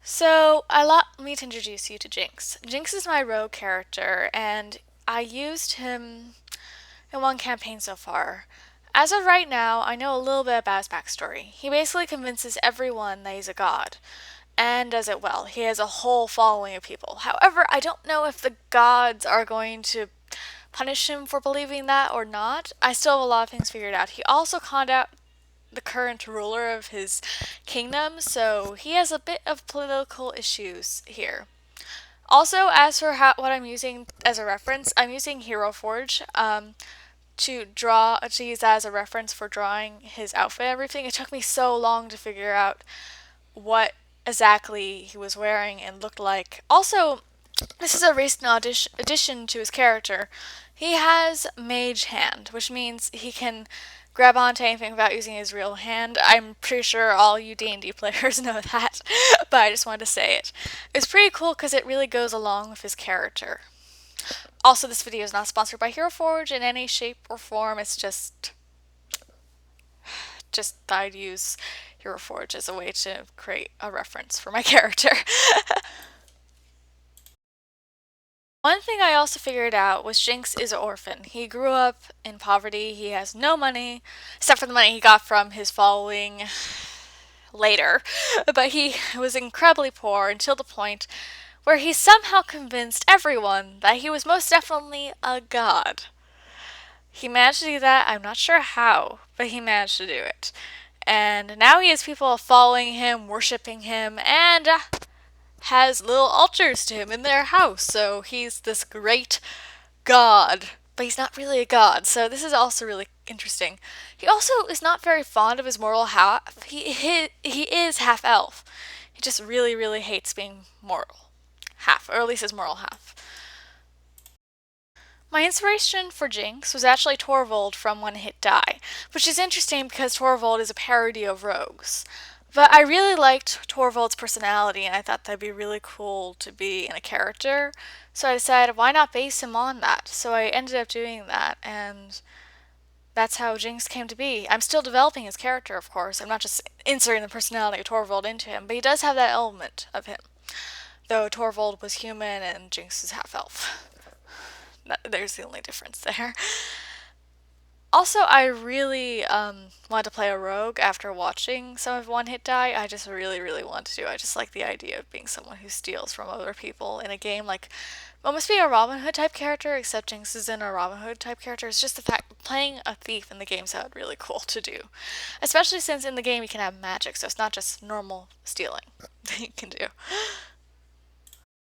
So, allow me to introduce you to Jinx. Jinx is my rogue character, and I used him in one campaign so far. As of right now, I know a little bit about his backstory. He basically convinces everyone that he's a god, and does it well. He has a whole following of people. However, I don't know if the gods are going to punish him for believing that or not. I still have a lot of things figured out. He also conned out the current ruler of his kingdom, so he has a bit of political issues here. Also, as for what I'm using as a reference, I'm using Hero Forge to use that as a reference for drawing his outfit and everything. It took me so long to figure out what exactly he was wearing and looked like. Also, this is a recent addition to his character. He has Mage Hand, which means he can grab onto anything without using his real hand. I'm pretty sure all you D&D players know that, but I just wanted to say it. It's pretty cool because it really goes along with his character. Also, this video is not sponsored by Hero Forge in any shape or form. It's just I'd use Hero Forge as a way to create a reference for my character. One thing I also figured out was Jinx is an orphan. He grew up in poverty. He has no money, except for the money he got from his following later. But he was incredibly poor until the point where he somehow convinced everyone that he was most definitely a god. He managed to do that. I'm not sure how, but he managed to do it. And now he has people following him, worshipping him, and has little altars to him in their house. So he's this great god, but he's not really a god. So this is also really interesting. He also is not very fond of his moral half. He is half elf. He just really hates being moral half, or at least his moral half. My inspiration for Jinx was actually Torvald from One Hit Die, which is interesting because Torvald is a parody of rogues. But I really liked Torvald's personality, and I thought that'd be really cool to be in a character. So I decided, why not base him on that? So I ended up doing that, and that's how Jinx came to be. I'm still developing his character, of course. I'm not just inserting the personality of Torvald into him, but he does have that element of him. Though Torvald was human and Jinx is half elf. There's the only difference there. Also, I really wanted to play a rogue after watching some of One Hit Die. I just really wanted to do. I just like the idea of being someone who steals from other people in a game. Like, almost be a Robin Hood type character, except Jinx isn't a Robin Hood type character. It's just the fact playing a thief in the game sounded really cool to do, especially since in the game you can have magic, so it's not just normal stealing that you can do.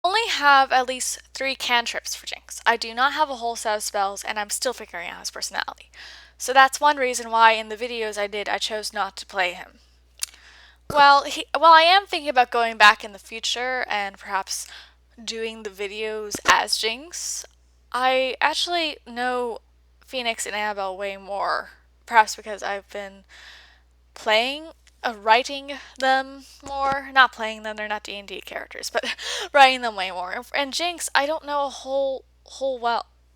Only have at least 3 cantrips for Jinx. I do not have a whole set of spells, and I'm still figuring out his personality. So that's one reason why in the videos I did, I chose not to play him. Well, I am thinking about going back in the future and perhaps doing the videos as Jinx. I actually know Phoenix and Annabelle way more, perhaps because I've been playing writing them more, not playing them, they're not D&D characters, but writing them way more. And Jinx, I don't know a whole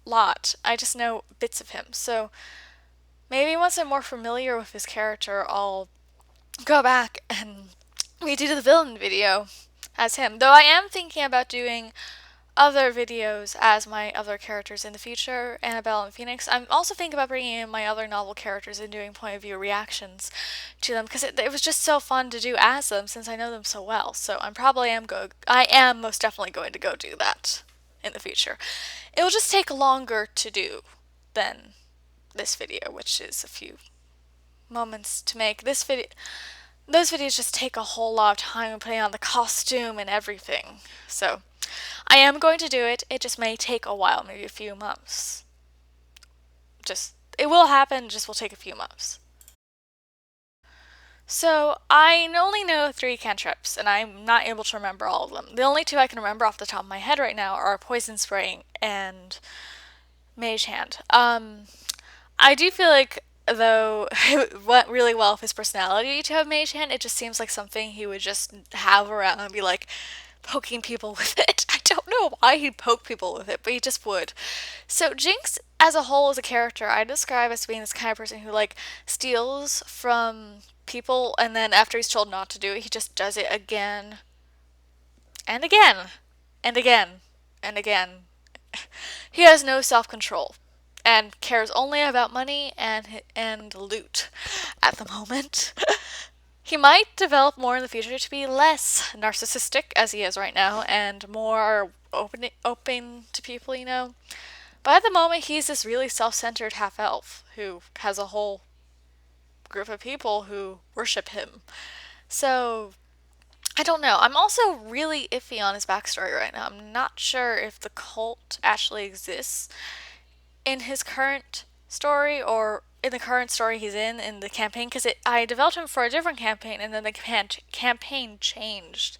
lot. I just know bits of him. So maybe once I'm more familiar with his character, I'll go back and redo the villain video as him. Though I am thinking about doing other videos as my other characters in the future, Annabelle and Phoenix. I'm also thinking about bringing in my other novel characters and doing point of view reactions to them because it was just so fun to do as them since I know them so well. So I am most definitely going to go do that in the future. It will just take longer to do than this video, which is a few moments to make. Those videos just take a whole lot of time putting on the costume and everything. So I am going to do it. It just may take a while, maybe a few months. It will happen, just will take a few months. So I only know 3 cantrips, and I'm not able to remember all of them. The only 2 I can remember off the top of my head right now are Poison Spraying and Mage Hand. I do feel like, though it went really well with his personality to have Mage Hand, it just seems like something he would just have around and be like poking people with it. I don't know why he'd poke people with it, but he just would. So Jinx as a whole as a character, I describe as being this kind of person who like steals from people and then after he's told not to do it, he just does it again And again, and again, and again. He has no self-control and cares only about money and loot at the moment. He might develop more in the future to be less narcissistic as he is right now and more open to people, you know. But at the moment, he's this really self-centered half elf who has a whole group of people who worship him. So I don't know. I'm also really iffy on his backstory right now. I'm not sure if the cult actually exists in his current story or in the current story he's in the campaign, because I developed him for a different campaign and then the campaign changed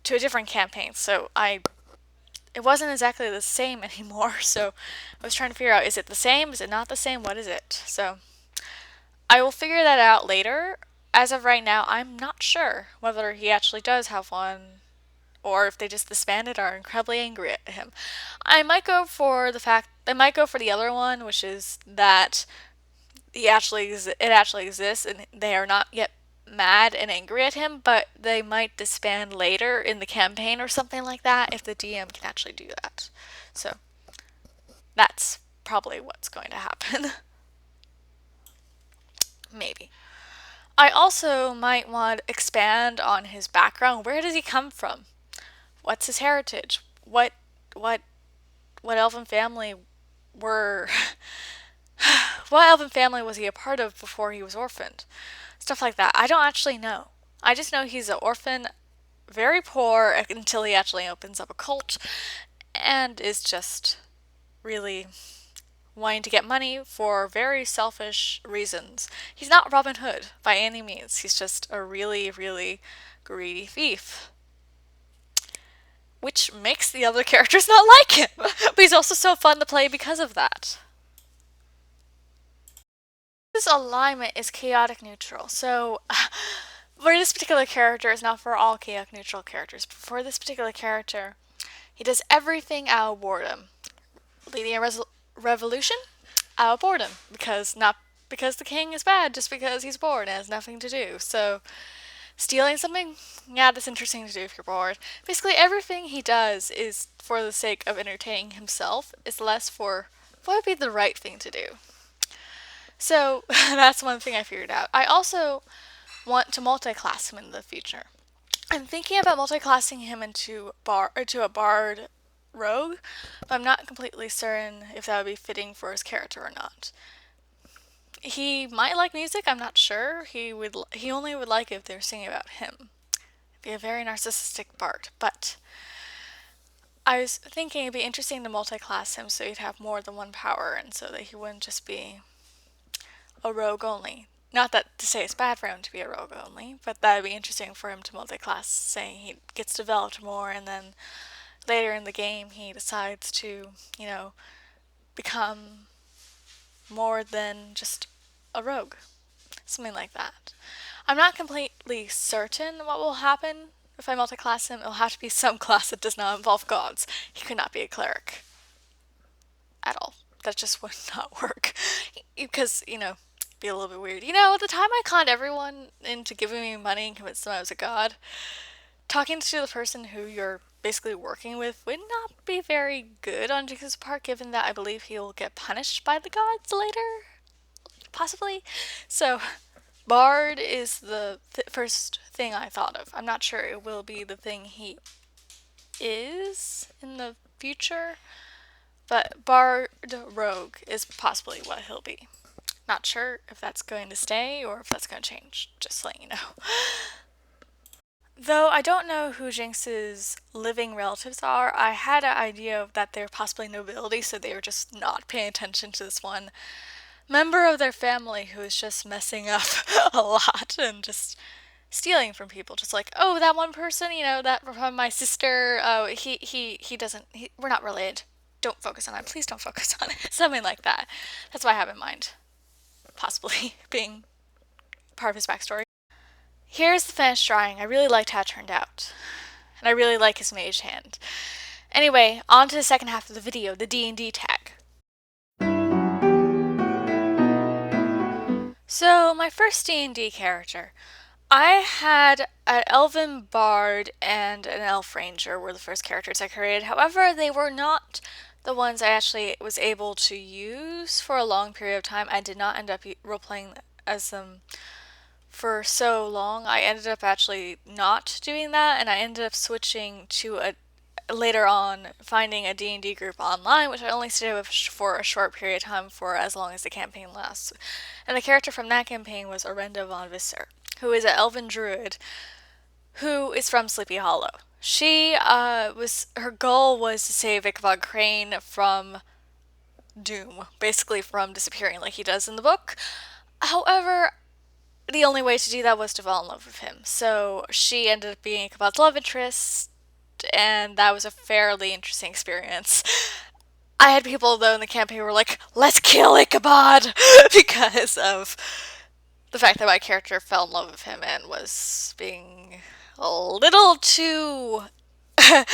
to a different campaign, so it wasn't exactly the same anymore. So I was trying to figure out, is it the same, is it not the same, what is it? So I will figure that out later. As of right now, I'm not sure whether he actually does have one or if they just disbanded are incredibly angry at him. I might go for the other one, which is that it actually exists and they are not yet mad and angry at him, but they might disband later in the campaign or something like that if the DM can actually do that. So that's probably what's going to happen. Maybe. I also might want to expand on his background. Where does he come from? What's his heritage? What what elven family were what elven family was he a part of before he was orphaned? Stuff like that. I don't actually know. I just know he's an orphan, very poor until he actually opens up a cult and is just really wanting to get money for very selfish reasons. He's not Robin Hood by any means. He's just a really, really greedy thief. Which makes the other characters not like him. But he's also so fun to play because of that. This alignment is chaotic neutral. So for this particular character, it's not for all chaotic neutral characters, but for this particular character, he does everything out of boredom. Leading a revolution? Out of boredom. Not because the king is bad, just because he's bored and has nothing to do. So stealing something? Yeah, that's interesting to do if you're bored. Basically, everything he does is for the sake of entertaining himself. It's less for what would be the right thing to do. So that's one thing I figured out. I also want to multi-class him in the future. I'm thinking about multi-classing him into a bard rogue, but I'm not completely certain if that would be fitting for his character or not. He might like music, I'm not sure. He only would like it if they were singing about him. It'd be a very narcissistic bard, but I was thinking it'd be interesting to multi-class him so he'd have more than one power and so that he wouldn't just be a rogue only. Not that to say it's bad for him to be a rogue only, but that would be interesting for him to multi-class, saying he gets developed more and then later in the game he decides to, become more than just a rogue. Something like that. I'm not completely certain what will happen if I multi-class him. It'll have to be some class that does not involve gods. He could not be a cleric. At all. That just would not work. Because, be a little bit weird. At the time I conned everyone into giving me money and convinced them I was a god, talking to the person who you're basically working with would not be very good on Jinx's part, given that I believe he will get punished by the gods later. Possibly. So, Bard is the first thing I thought of. I'm not sure it will be the thing he is in the future, but Bard Rogue is possibly what he'll be. Not sure if that's going to stay or if that's going to change, just letting you know. Though I don't know who Jinx's living relatives are, I had an idea that they're possibly nobility, so they were just not paying attention to this one member of their family who is just messing up a lot and just stealing from people. Just like, oh, that one person, that from my sister, oh, he doesn't, we're not related. Don't focus on it. Please don't focus on it. Something like that. That's what I have in mind. Possibly being part of his backstory. Here's the finished drawing. I really liked how it turned out. And I really like his mage hand. Anyway, on to the second half of the video, the D&D tag. So, my first D&D character. I had an elven bard and an elf ranger were the first characters I created. However, they were not the ones I actually was able to use for a long period of time. I did not end up role-playing as them for so long. I ended up actually not doing that, and I ended up switching to a later on finding a D&D group online, which I only stayed with for a short period of time for as long as the campaign lasts. And the character from that campaign was Orenda von Visser, who is an elven druid who is from Sleepy Hollow. She was her goal was to save Ichabod Crane from doom, basically from disappearing like he does in the book. However, the only way to do that was to fall in love with him. So she ended up being Ichabod's love interest, and that was a fairly interesting experience. I had people though in the campaign who were like, "Let's kill Ichabod," because of the fact that my character fell in love with him and was being a little too, a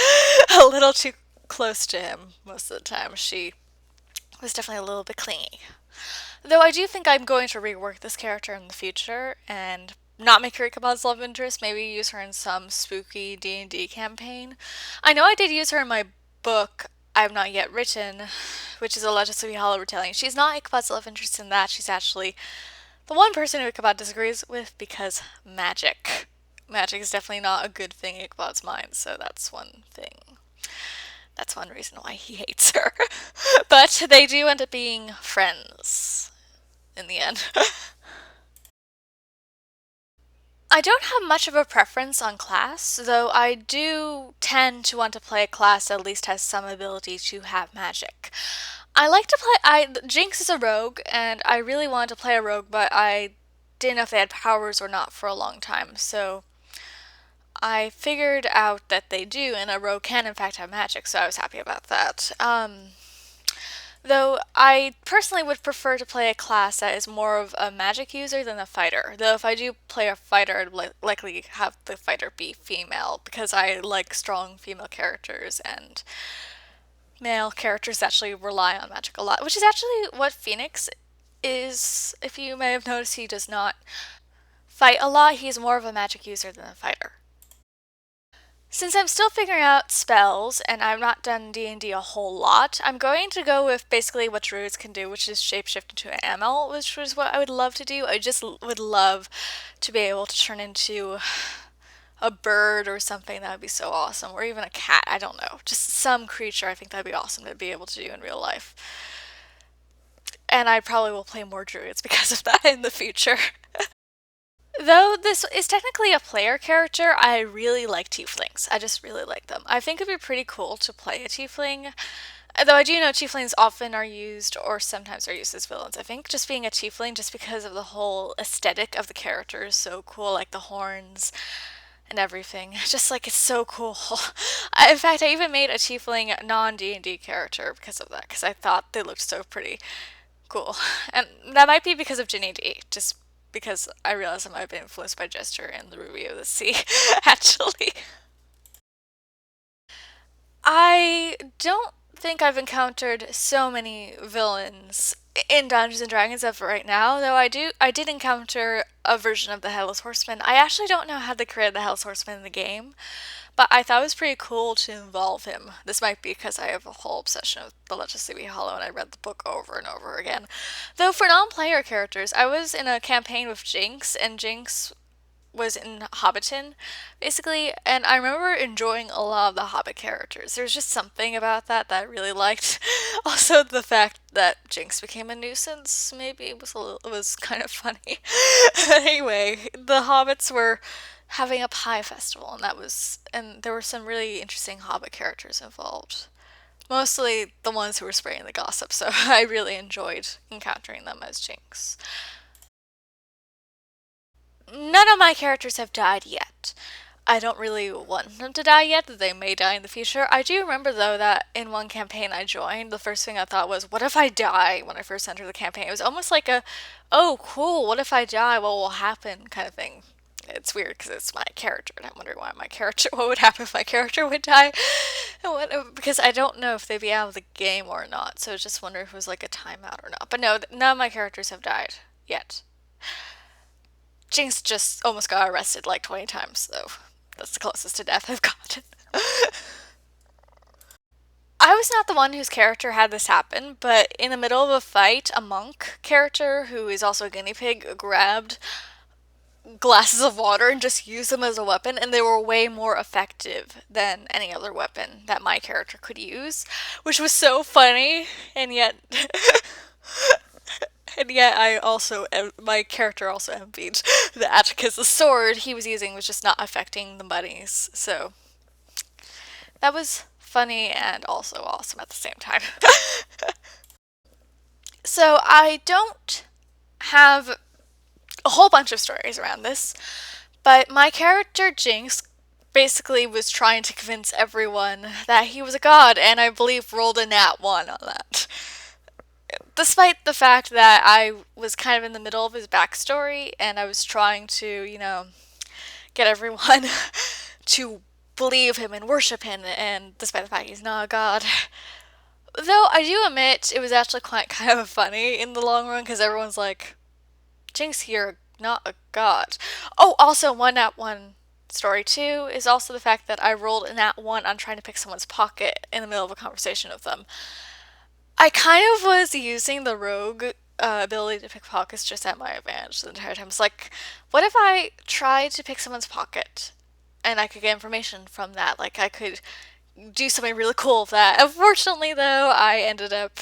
little too close to him most of the time. She was definitely a little bit clingy. Though I do think I'm going to rework this character in the future and not make her Ichabod's love interest, maybe use her in some spooky D&D campaign. I know I did use her in my book I have not yet written, which is a Legend of Sleepy Hollow retelling. She's not Ichabod's love interest in that. She's actually the one person who Ichabod disagrees with because magic. Magic is definitely not a good thing in Ichabod's mind, so that's one thing. That's one reason why he hates her. But they do end up being friends in the end. I don't have much of a preference on class, though I do tend to want to play a class that at least has some ability to have magic. I like to play. Jinx is a rogue, and I really wanted to play a rogue, but I didn't know if they had powers or not for a long time. So I figured out that they do, and a rogue can in fact have magic. So I was happy about that. Though I personally would prefer to play a class that is more of a magic user than a fighter. Though if I do play a fighter, I'd likely have the fighter be female because I like strong female characters and male characters actually rely on magic a lot, which is actually what Phoenix is. If you may have noticed, he does not fight a lot. He's more of a magic user than a fighter. Since I'm still figuring out spells and I've not done D&D a whole lot, I'm going to go with basically what druids can do, which is shapeshift into an animal, which was what I would love to do. I just would love to be able to turn into a bird or something. That would be so awesome. Or even a cat, I don't know. Just some creature I think that'd be awesome to be able to do in real life. And I probably will play more druids because of that in the future. Though this is technically a player character, I really like tieflings. I just really like them. I think it'd be pretty cool to play a tiefling. Though I do know tieflings often are used, or sometimes are used as villains. I think just being a tiefling, just because of the whole aesthetic of the character is so cool, like the horns and everything. Just like it's so cool. In fact, I even made a tiefling non-D&D character because of that, because I thought they looked so pretty cool. And that might be because of Ginny D, just because I realized I might have been influenced by Jester and the Ruby of the Sea, actually. I don't think I've encountered so many villains in Dungeons and Dragons as of right now, though I did encounter a version of the Headless Horseman. I actually don't know how they created the Headless Horseman in the game, but I thought it was pretty cool to involve him. This might be because I have a whole obsession with The Legend of Sleepy Hollow and I read the book over and over again. Though for non-player characters, I was in a campaign with Jinx, and Jinx was in Hobbiton, basically, and I remember enjoying a lot of the Hobbit characters. There's just something about that I really liked. Also, the fact that Jinx became a nuisance maybe was kind of funny. Anyway, the Hobbits were having a pie festival, and there were some really interesting Hobbit characters involved. Mostly the ones who were spreading the gossip, so I really enjoyed encountering them as Jinx. None of my characters have died yet. I don't really want them to die yet, that they may die in the future. I do remember, though, that in one campaign I joined, the first thing I thought was, what if I die when I first entered the campaign? It was almost like oh, cool, what if I die? What will happen kind of thing. It's weird because it's my character, and I'm wondering what would happen if my character would die. Because I don't know if they'd be out of the game or not, so I just wonder if it was like a timeout or not. But no, none of my characters have died yet. Jinx just almost got arrested like 20 times, so that's the closest to death I've gotten. I was not the one whose character had this happen, but in the middle of a fight, a monk character who is also a guinea pig grabbed glasses of water and just used them as a weapon, and they were way more effective than any other weapon that my character could use, which was so funny, and yet. And yet, my character also envied that because the sword he was using was just not affecting the bunnies. So that was funny and also awesome at the same time. So I don't have a whole bunch of stories around this, but my character Jinx basically was trying to convince everyone that he was a god, and I believe rolled a nat 1 on that. Despite the fact that I was kind of in the middle of his backstory, and I was trying to, get everyone to believe him and worship him, and despite the fact he's not a god. Though I do admit it was actually quite kind of funny in the long run, because everyone's like, Jinx, you're not a god. Oh, also, one nat 1 story too is also the fact that I rolled a nat 1 on trying to pick someone's pocket in the middle of a conversation with them. I kind of was using the rogue ability to pick pockets just at my advantage the entire time. It's like, what if I tried to pick someone's pocket and I could get information from that? Like, I could do something really cool with that. Unfortunately, though, I ended up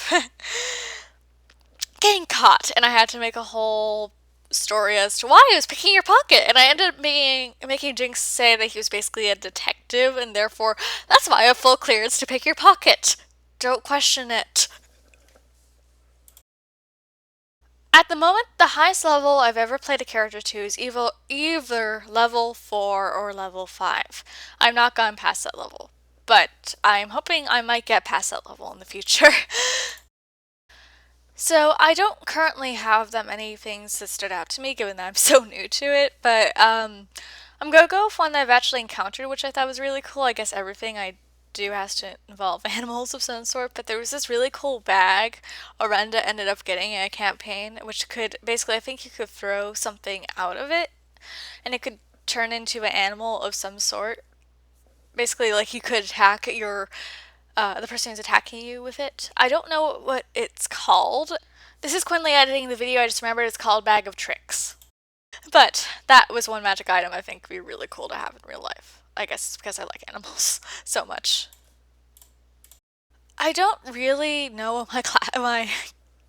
getting caught, and I had to make a whole story as to why he was picking your pocket, and I ended up making Jinx say that he was basically a detective, and therefore that's why I have full clearance to pick your pocket. Don't question it. At the moment, the highest level I've ever played a character to is either level 4 or level 5. I've not gone past that level, but I'm hoping I might get past that level in the future. So I don't currently have that many things that stood out to me, given that I'm so new to it, but I'm gonna go with one that I've actually encountered, which I thought was really cool. I guess everything I do has to involve animals of some sort, but there was this really cool bag Orenda ended up getting in a campaign, which could basically, I think you could throw something out of it, and it could turn into an animal of some sort. Basically, like you could attack the person who's attacking you with it. I don't know what it's called. This is Quinley editing the video. I just remembered it's called Bag of Tricks. But that was one magic item I think would be really cool to have in real life. I guess it's because I like animals so much. I don't really know what my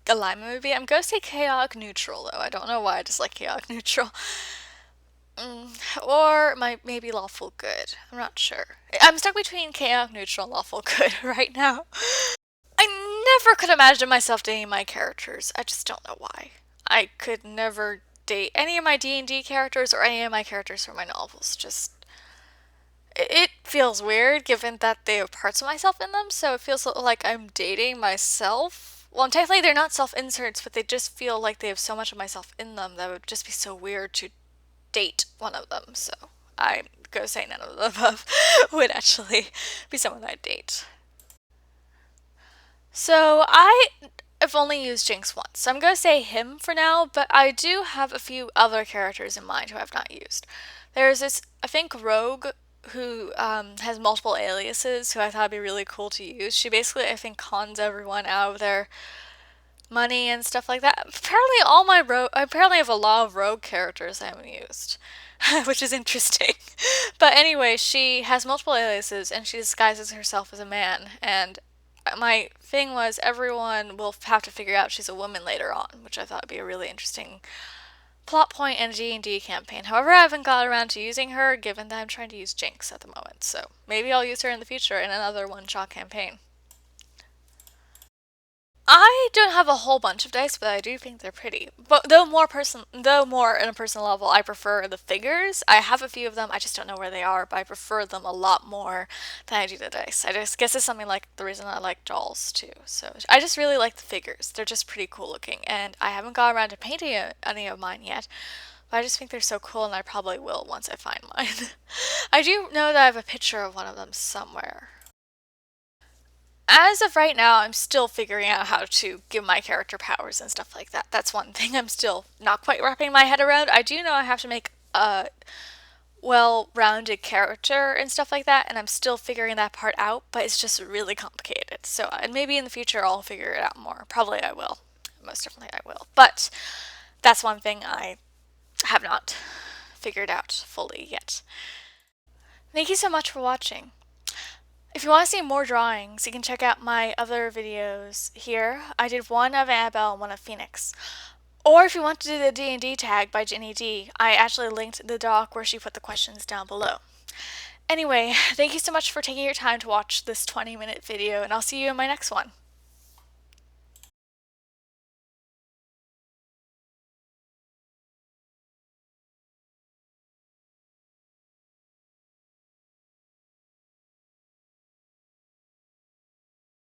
alignment would be. I'm going to say chaotic neutral though. I don't know why I just like chaotic neutral. Or maybe lawful good. I'm not sure. I'm stuck between chaotic neutral and lawful good right now. I never could imagine myself dating my characters. I just don't know why. I could never date any of my D&D characters or any of my characters from my novels. Just it feels weird given that they have parts of myself in them, so it feels like I'm dating myself. Well, technically they're not self-inserts, but they just feel like they have so much of myself in them that it would just be so weird to date one of them. So I'm gonna say none of the above would actually be someone I'd date. So I've only used Jinx once, so I'm gonna say him for now, but I do have a few other characters in mind who I've not used. There's this, I think, rogue who has multiple aliases who I thought would be really cool to use. She basically, I think, cons everyone out of their money and stuff like that. I apparently have a lot of rogue characters I haven't used, which is interesting. But anyway, she has multiple aliases and she disguises herself as a man. And my thing was everyone will have to figure out she's a woman later on, which I thought would be a really interesting plot point in a D&D campaign. However, I haven't got around to using her, given that I'm trying to use Jinx at the moment. So maybe I'll use her in the future in another one-shot campaign. I don't have a whole bunch of dice, but I do think they're pretty. But though more in a personal level, I prefer the figures. I have a few of them. I just don't know where they are, but I prefer them a lot more than I do the dice. I just guess it's something like the reason I like dolls too. So I just really like the figures. They're just pretty cool looking, and I haven't got around to painting any of mine yet. But I just think they're so cool, and I probably will once I find mine. I do know that I have a picture of one of them somewhere. As of right now, I'm still figuring out how to give my character powers and stuff like that. That's one thing I'm still not quite wrapping my head around. I do know I have to make a well-rounded character and stuff like that, and I'm still figuring that part out, but it's just really complicated. So, and maybe in the future I'll figure it out more. Probably I will. Most definitely I will. But that's one thing I have not figured out fully yet. Thank you so much for watching. If you want to see more drawings, you can check out my other videos here. I did one of Annabelle and one of Phoenix. Or if you want to do the D&D tag by Ginny D, I actually linked the doc where she put the questions down below. Anyway, thank you so much for taking your time to watch this 20-minute video, and I'll see you in my next one.